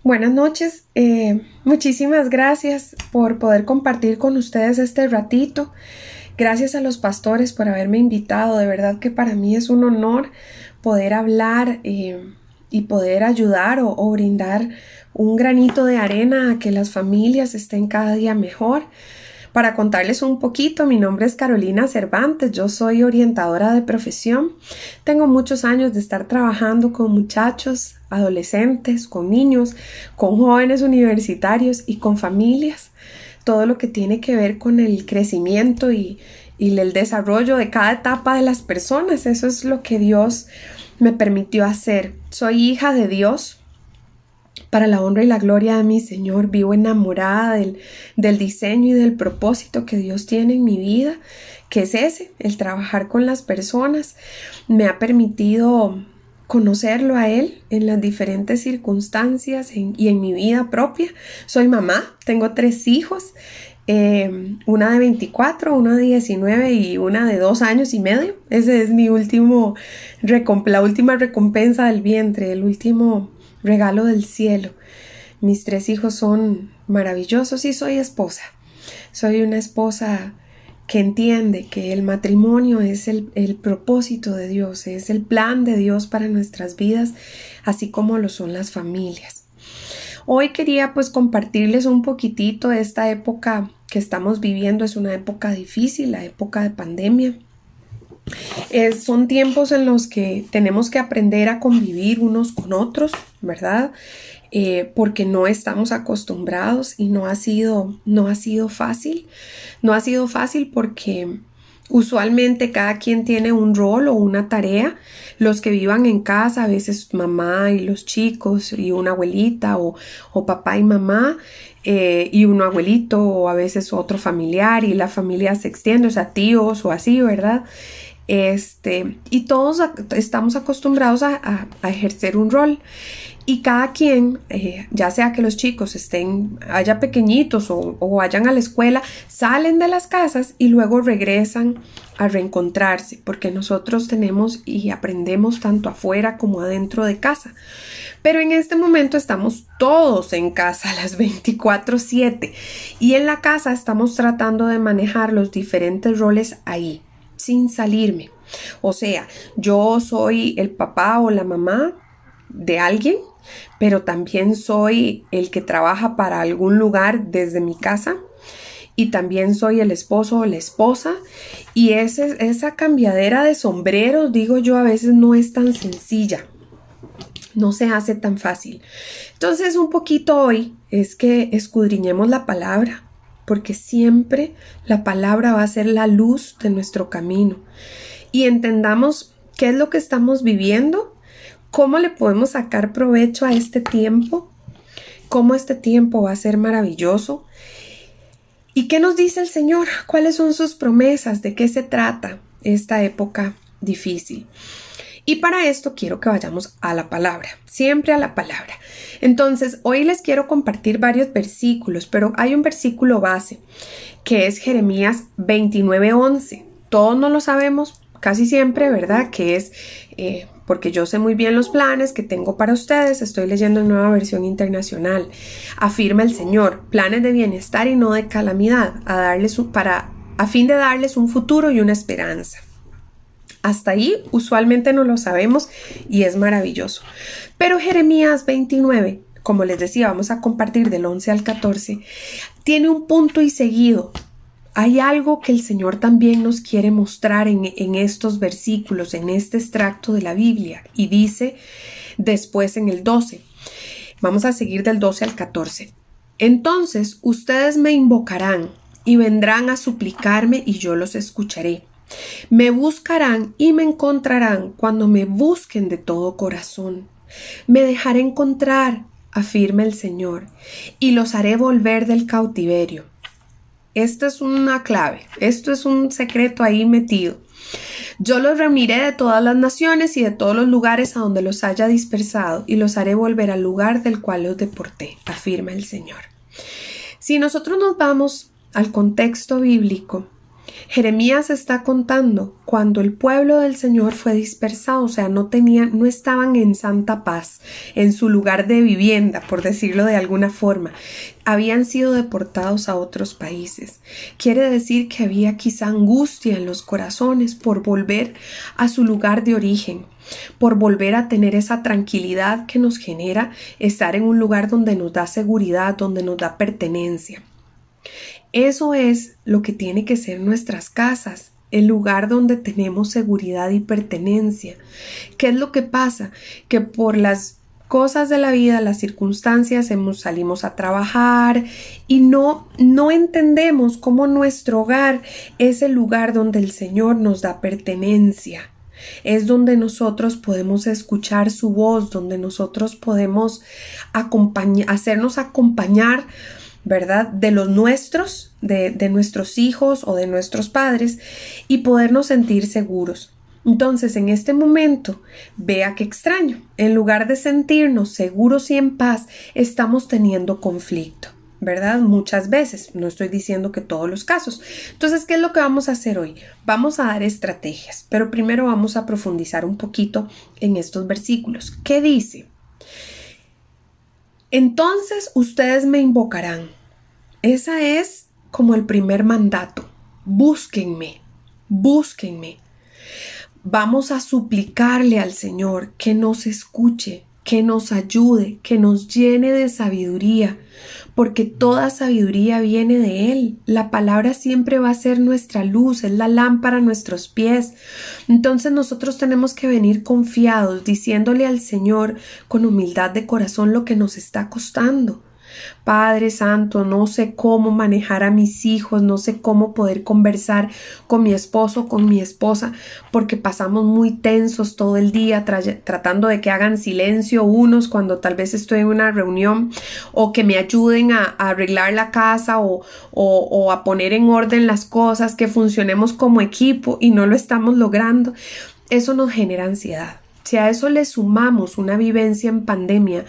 Buenas noches, muchísimas gracias por poder compartir con ustedes este ratito. Gracias a los pastores por haberme invitado. De verdad que para mí es un honor poder hablar y poder ayudar o brindar un granito de arena a que las familias estén cada día mejor. Para contarles un poquito, mi nombre es Carolina Cervantes, yo soy orientadora de profesión. Tengo muchos años de estar trabajando con muchachos, adolescentes, con niños, con jóvenes universitarios y con familias. Todo lo que tiene que ver con el crecimiento y el desarrollo de cada etapa de las personas. Eso es lo que Dios me permitió hacer. Soy hija de Dios. Para la honra y la gloria de mi Señor, vivo enamorada del diseño y del propósito que Dios tiene en mi vida, que es ese, el trabajar con las personas. Me ha permitido conocerlo a Él en las diferentes circunstancias y en mi vida propia. Soy mamá, tengo 3 hijos, una de 24, una de 19 y una de 2 años y medio. Ese es la última recompensa del vientre, el último regalo del cielo. Mis 3 hijos son maravillosos y soy esposa. Soy una esposa que entiende que el matrimonio es el propósito de Dios, es el plan de Dios para nuestras vidas, así como lo son las familias. Hoy quería compartirles un poquitito de esta época que estamos viviendo. Es una época difícil, la época de pandemia. Son tiempos en los que tenemos que aprender a convivir unos con otros, ¿verdad? Porque no estamos acostumbrados y no ha sido fácil. No ha sido fácil porque usualmente cada quien tiene un rol o una tarea. Los que vivan en casa, a veces mamá y los chicos y una abuelita o papá y mamá y un abuelito o a veces otro familiar y la familia se extiende, o sea, tíos o así, ¿verdad? Y todos estamos acostumbrados a ejercer un rol y cada quien, ya sea que los chicos haya pequeñitos o vayan a la escuela, salen de las casas y luego regresan a reencontrarse, porque nosotros tenemos y aprendemos tanto afuera como adentro de casa. Pero en este momento estamos todos en casa las 24/7 y en la casa estamos tratando de manejar los diferentes roles ahí, sin salirme. O sea, yo soy el papá o la mamá de alguien, pero también soy el que trabaja para algún lugar desde mi casa y también soy el esposo o la esposa, y esa cambiadera de sombreros, digo yo, a veces no es tan sencilla, no se hace tan fácil. Entonces, un poquito hoy es que escudriñemos la palabra, porque siempre la palabra va a ser la luz de nuestro camino y entendamos qué es lo que estamos viviendo, cómo le podemos sacar provecho a este tiempo, cómo este tiempo va a ser maravilloso y qué nos dice el Señor, cuáles son sus promesas, de qué se trata esta época difícil. Y para esto quiero que vayamos a la palabra, siempre a la palabra. Entonces, hoy les quiero compartir varios versículos, pero hay un versículo base que es Jeremías 29:11. Todos no lo sabemos casi siempre, ¿verdad? Que es porque yo sé muy bien los planes que tengo para ustedes. Estoy leyendo en Nueva Versión Internacional. Afirma el Señor, planes de bienestar y no de calamidad, a fin de darles un futuro y una esperanza. Hasta ahí usualmente no lo sabemos y es maravilloso. Pero Jeremías 29, como les decía, vamos a compartir del 11 al 14, tiene un punto y seguido. Hay algo que el Señor también nos quiere mostrar en estos versículos, en este extracto de la Biblia, y dice después en el 12. Vamos a seguir del 12 al 14. Entonces ustedes me invocarán y vendrán a suplicarme y yo los escucharé. Me buscarán y me encontrarán cuando me busquen de todo corazón. Me dejaré encontrar, afirma el Señor, y los haré volver del cautiverio. Esto es una clave, esto es un secreto ahí metido. Yo los reuniré de todas las naciones y de todos los lugares a donde los haya dispersado y los haré volver al lugar del cual los deporté, afirma el Señor. Si nosotros nos vamos al contexto bíblico, Jeremías está contando cuando el pueblo del Señor fue dispersado, o sea, no estaban en santa paz, en su lugar de vivienda, por decirlo de alguna forma. Habían sido deportados a otros países. Quiere decir que había quizá angustia en los corazones por volver a su lugar de origen, por volver a tener esa tranquilidad que nos genera estar en un lugar donde nos da seguridad, donde nos da pertenencia. Eso es lo que tiene que ser nuestras casas, el lugar donde tenemos seguridad y pertenencia. ¿Qué es lo que pasa? Que por las cosas de la vida, las circunstancias, salimos a trabajar y no entendemos cómo nuestro hogar es el lugar donde el Señor nos da pertenencia. Es donde nosotros podemos escuchar su voz, donde nosotros podemos hacernos acompañar, ¿verdad? De los nuestros, de nuestros hijos o de nuestros padres, y podernos sentir seguros. Entonces, en este momento, vea qué extraño. En lugar de sentirnos seguros y en paz, estamos teniendo conflicto, ¿verdad? Muchas veces, no estoy diciendo que todos los casos. Entonces, ¿qué es lo que vamos a hacer hoy? Vamos a dar estrategias, pero primero vamos a profundizar un poquito en estos versículos. ¿Qué dice? Entonces ustedes me invocarán. Esa es como el primer mandato. Búsquenme, búsquenme. Vamos a suplicarle al Señor que nos escuche, que nos ayude, que nos llene de sabiduría, porque toda sabiduría viene de Él. La palabra siempre va a ser nuestra luz, es la lámpara a nuestros pies. Entonces nosotros tenemos que venir confiados, diciéndole al Señor con humildad de corazón lo que nos está costando. Padre Santo, no sé cómo manejar a mis hijos, no sé cómo poder conversar con mi esposo, con mi esposa, porque pasamos muy tensos todo el día tratando de que hagan silencio unos cuando tal vez estoy en una reunión, o que me ayuden a arreglar la casa o a poner en orden las cosas, que funcionemos como equipo y no lo estamos logrando. Eso nos genera ansiedad. Si a eso le sumamos una vivencia en pandemia,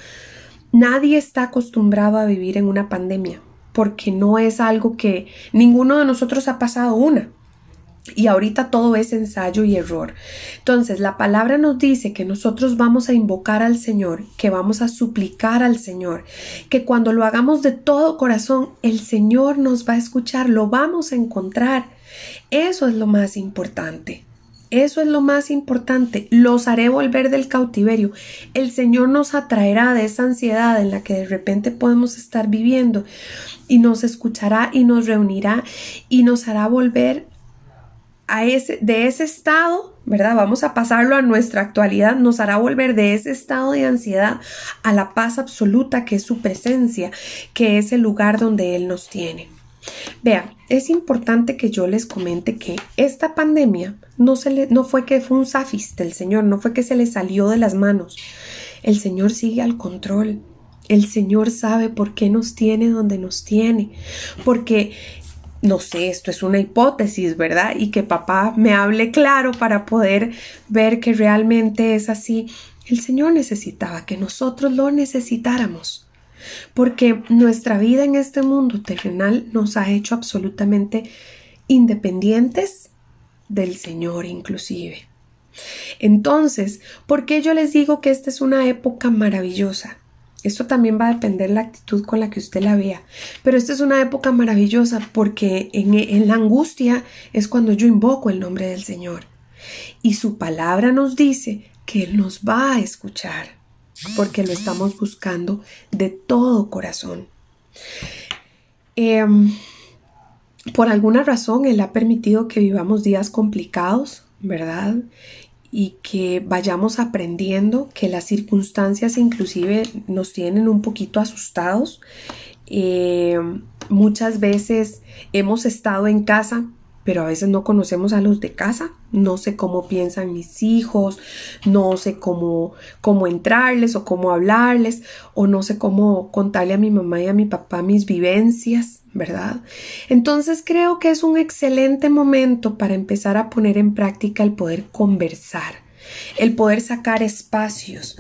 nadie está acostumbrado a vivir en una pandemia, porque no es algo que ninguno de nosotros ha pasado una. Y ahorita todo es ensayo y error. Entonces la palabra nos dice que nosotros vamos a invocar al Señor, que vamos a suplicar al Señor, que cuando lo hagamos de todo corazón, el Señor nos va a escuchar, lo vamos a encontrar. Eso es lo más importante. Eso es lo más importante. Los haré volver del cautiverio. El Señor nos atraerá de esa ansiedad en la que de repente podemos estar viviendo y nos escuchará y nos reunirá y nos hará volver de ese estado, ¿verdad? Vamos a pasarlo a nuestra actualidad. Nos hará volver de ese estado de ansiedad a la paz absoluta que es su presencia, que es el lugar donde Él nos tiene. Vean, es importante que yo les comente que esta pandemia no fue que fue un zafis del Señor, no fue que se le salió de las manos. El Señor sigue al control. El Señor sabe por qué nos tiene donde nos tiene. Porque, no sé, esto es una hipótesis, ¿verdad? Y que papá me hable claro para poder ver que realmente es así. El Señor necesitaba que nosotros lo necesitáramos. Porque nuestra vida en este mundo terrenal nos ha hecho absolutamente independientes del Señor inclusive. Entonces, ¿por qué yo les digo que esta es una época maravillosa? Esto también va a depender de la actitud con la que usted la vea. Pero esta es una época maravillosa porque en la angustia es cuando yo invoco el nombre del Señor. Y su palabra nos dice que Él nos va a escuchar, porque lo estamos buscando de todo corazón. Por alguna razón Él ha permitido que vivamos días complicados, ¿verdad? Y que vayamos aprendiendo que las circunstancias inclusive nos tienen un poquito asustados. Muchas veces hemos estado en casa, pero a veces no conocemos a los de casa. No sé cómo piensan mis hijos, no sé cómo entrarles o cómo hablarles, o no sé cómo contarle a mi mamá y a mi papá mis vivencias, ¿verdad? Entonces creo que es un excelente momento para empezar a poner en práctica el poder conversar, el poder sacar espacios.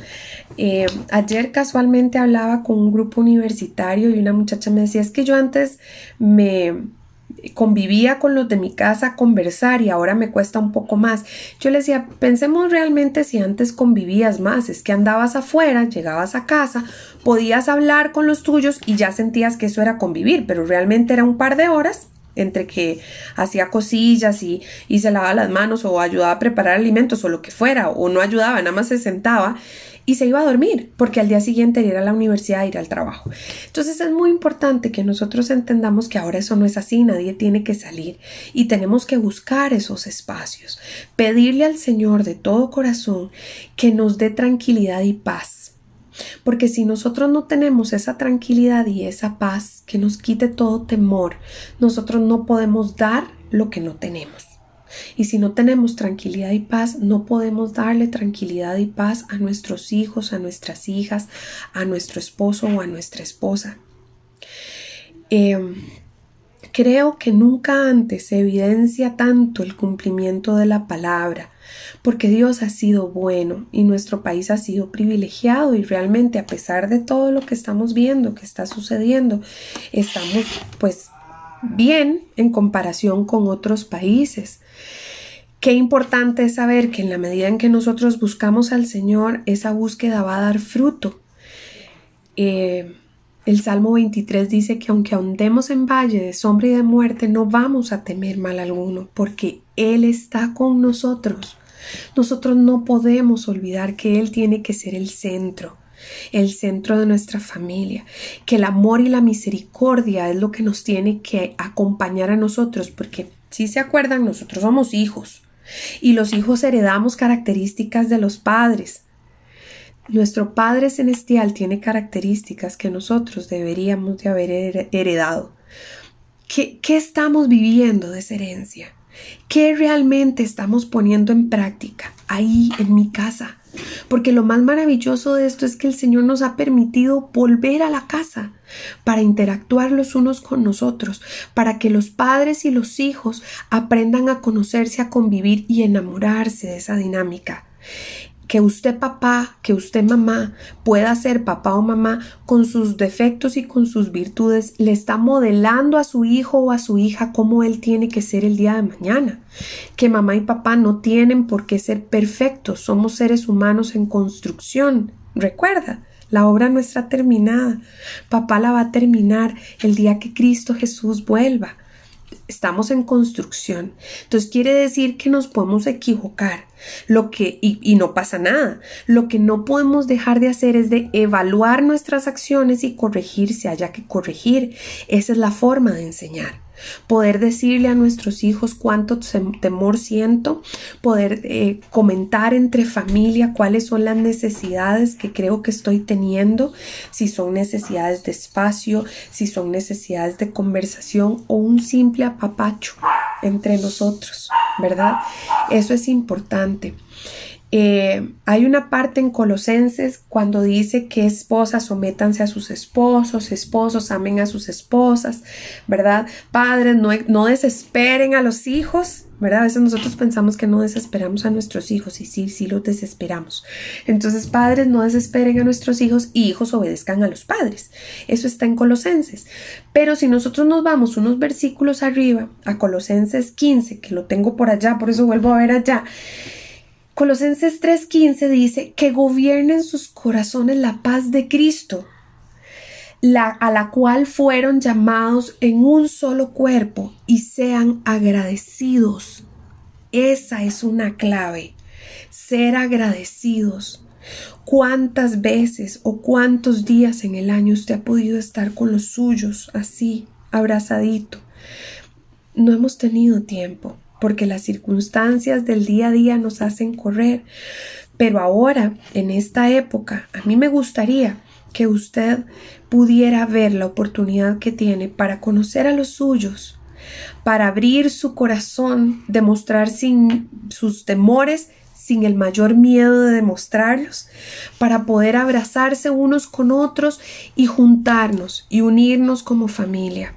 Ayer casualmente hablaba con un grupo universitario y una muchacha me decía, es que yo antes convivía con los de mi casa a conversar y ahora me cuesta un poco más. Yo le decía, pensemos realmente si antes convivías más, es que andabas afuera, llegabas a casa, podías hablar con los tuyos y ya sentías que eso era convivir, pero realmente era un par de horas entre que hacía cosillas y se lavaba las manos o ayudaba a preparar alimentos o lo que fuera, o no ayudaba, nada más se sentaba y se iba a dormir porque al día siguiente ir a la universidad, ir al trabajo. Entonces es muy importante que nosotros entendamos que ahora eso no es así, nadie tiene que salir y tenemos que buscar esos espacios, pedirle al Señor de todo corazón que nos dé tranquilidad y paz. Porque si nosotros no tenemos esa tranquilidad y esa paz que nos quite todo temor, nosotros no podemos dar lo que no tenemos. Y si no tenemos tranquilidad y paz, no podemos darle tranquilidad y paz a nuestros hijos, a nuestras hijas, a nuestro esposo o a nuestra esposa. Creo que nunca antes se evidencia tanto el cumplimiento de la palabra, porque Dios ha sido bueno y nuestro país ha sido privilegiado y realmente a pesar de todo lo que estamos viendo, que está sucediendo, estamos pues bien en comparación con otros países. Qué importante es saber que en la medida en que nosotros buscamos al Señor, esa búsqueda va a dar fruto. El Salmo 23 dice que aunque andemos en valle de sombra y de muerte, no vamos a temer mal alguno, porque Él está con nosotros. Nosotros no podemos olvidar que Él tiene que ser el centro de nuestra familia, que el amor y la misericordia es lo que nos tiene que acompañar a nosotros, porque si se acuerdan, nosotros somos hijos y los hijos heredamos características de los padres. Nuestro Padre Celestial tiene características que nosotros deberíamos de haber heredado. ¿Qué estamos viviendo de esa herencia? ¿Qué realmente estamos poniendo en práctica ahí en mi casa? Porque lo más maravilloso de esto es que el Señor nos ha permitido volver a la casa para interactuar los unos con nosotros, para que los padres y los hijos aprendan a conocerse, a convivir y enamorarse de esa dinámica. Que usted papá, que usted mamá pueda ser papá o mamá con sus defectos y con sus virtudes, le está modelando a su hijo o a su hija cómo él tiene que ser el día de mañana. Que mamá y papá no tienen por qué ser perfectos, somos seres humanos en construcción. Recuerda, la obra no está terminada. Papá la va a terminar el día que Cristo Jesús vuelva. Estamos en construcción. Entonces quiere decir que nos podemos equivocar. Y no pasa nada. Lo que no podemos dejar de hacer es de evaluar nuestras acciones y corregir si haya que corregir. Esa es la forma de enseñar. Poder decirle a nuestros hijos cuánto temor siento, poder comentar entre familia cuáles son las necesidades que creo que estoy teniendo, si son necesidades de espacio, si son necesidades de conversación o un simple apapacho entre nosotros, ¿verdad? Eso es importante. Hay una parte en Colosenses cuando dice que esposas sométanse a sus esposos, esposos amen a sus esposas, ¿verdad? Padres no desesperen a los hijos, ¿verdad? A veces nosotros pensamos que no desesperamos a nuestros hijos y sí los desesperamos. Entonces, padres no desesperen a nuestros hijos y hijos obedezcan a los padres. Eso está en Colosenses. Pero si nosotros nos vamos unos versículos arriba, a Colosenses 15, que lo tengo por allá, por eso vuelvo a ver allá, Colosenses 3:15 dice que gobiernen sus corazones la paz de Cristo, a la cual fueron llamados en un solo cuerpo y sean agradecidos. Esa es una clave, ser agradecidos. ¿Cuántas veces o cuántos días en el año usted ha podido estar con los suyos así, abrazadito? No hemos tenido tiempo, porque las circunstancias del día a día nos hacen correr. Pero ahora, en esta época, a mí me gustaría que usted pudiera ver la oportunidad que tiene para conocer a los suyos, para abrir su corazón, demostrar sin sus temores, sin el mayor miedo de demostrarlos, para poder abrazarse unos con otros y juntarnos y unirnos como familia.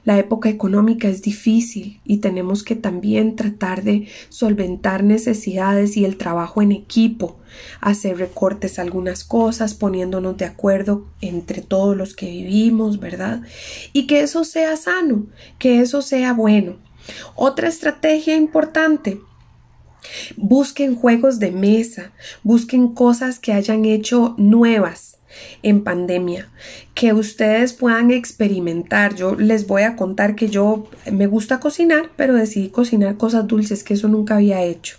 La época económica es difícil y tenemos que también tratar de solventar necesidades y el trabajo en equipo, hacer recortes a algunas cosas, poniéndonos de acuerdo entre todos los que vivimos, ¿verdad? Y que eso sea sano, que eso sea bueno. Otra estrategia importante: busquen juegos de mesa, busquen cosas que hayan hecho nuevas en pandemia, que ustedes puedan experimentar. Yo les voy a contar que yo me gusta cocinar, pero decidí cocinar cosas dulces, que eso nunca había hecho.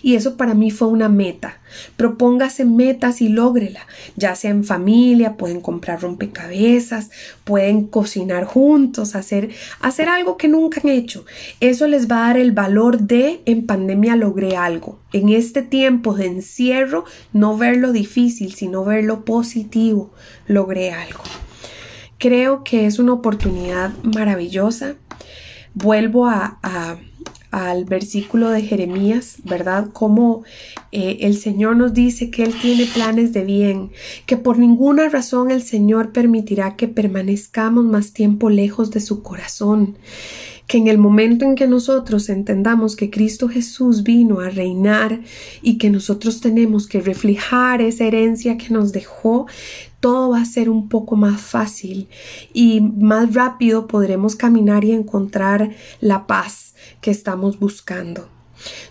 Y eso para mí fue una meta. Propóngase metas y lógrela, ya sea en familia, pueden comprar rompecabezas, pueden cocinar juntos, hacer algo que nunca han hecho. Eso les va a dar el valor de: en pandemia logré algo. En este tiempo de encierro, no verlo difícil, sino verlo positivo, logré algo. Creo que es una oportunidad maravillosa. Vuelvo al versículo de Jeremías, ¿verdad? Como el Señor nos dice que Él tiene planes de bien, que por ninguna razón el Señor permitirá que permanezcamos más tiempo lejos de su corazón. Que en el momento en que nosotros entendamos que Cristo Jesús vino a reinar y que nosotros tenemos que reflejar esa herencia que nos dejó, todo va a ser un poco más fácil y más rápido podremos caminar y encontrar la paz que estamos buscando.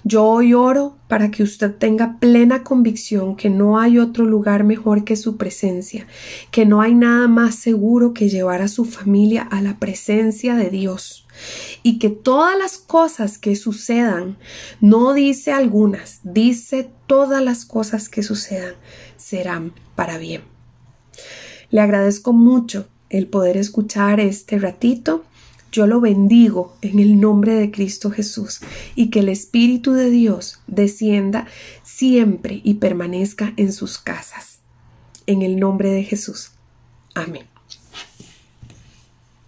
Yo hoy oro para que usted tenga plena convicción que no hay otro lugar mejor que su presencia, que no hay nada más seguro que llevar a su familia a la presencia de Dios, y que todas las cosas que sucedan, no dice algunas, dice todas las cosas que sucedan, serán para bien. Le agradezco mucho el poder escuchar este ratito. Yo lo bendigo en el nombre de Cristo Jesús, y que el Espíritu de Dios descienda siempre y permanezca en sus casas. En el nombre de Jesús. Amén.